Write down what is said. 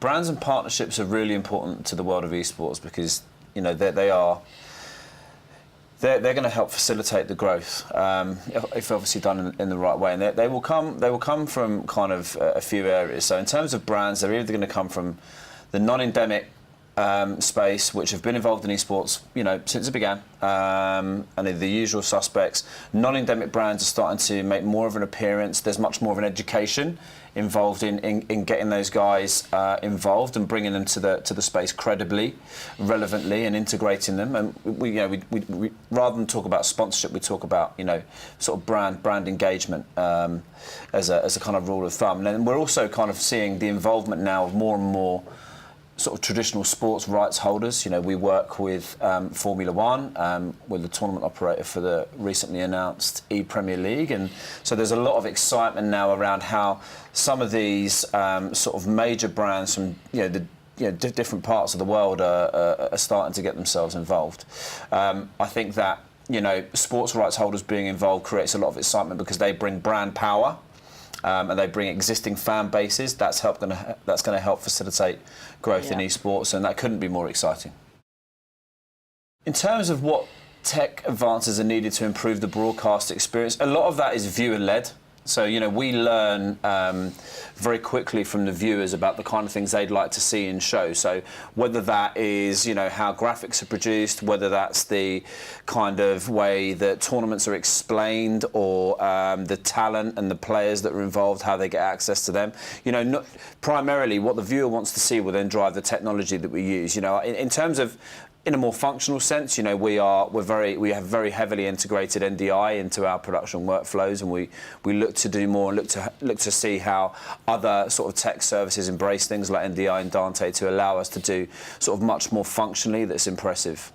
Brands and partnerships are really important to the world of esports because, you know, they're going to help facilitate the growth if obviously done in the right way, and they will come from kind of a few areas. So in terms of brands, they're either going to come from the non-endemic space, which have been involved in esports, you know, since it began, and the usual suspects. Non-endemic brands are starting to make more of an appearance. There's much more of an education involved in getting those guys involved and bringing them to the space credibly, relevantly, and integrating them. And we rather than talk about sponsorship, we talk about, you know, sort of brand engagement as a kind of rule of thumb. And then we're also kind of seeing the involvement now of more and more sort of traditional sports rights holders. You know, we work with Formula One, with the tournament operator for the recently announced E-Premier League, and so there's a lot of excitement now around how some of these sort of major brands from different parts of the world are starting to get themselves involved. I think that, you know, sports rights holders being involved creates a lot of excitement because they bring brand power. And they bring existing fan bases. That's going to help facilitate growth in esports, and that couldn't be more exciting. In terms of what tech advances are needed to improve the broadcast experience, a lot of that is viewer-led. So, you know, we learn very quickly from the viewers about the kind of things they'd like to see in shows. So whether that is, you know, how graphics are produced, whether that's the kind of way that tournaments are explained, or the talent and the players that are involved, how they get access to them. You know, primarily what the viewer wants to see will then drive the technology that we use. You know, in terms of, in a more functional sense, you know, we have very heavily integrated NDI into our production workflows, and we look to do more and look to see how other sort of tech services embrace things like NDI and Dante to allow us to do sort of much more functionally that's impressive.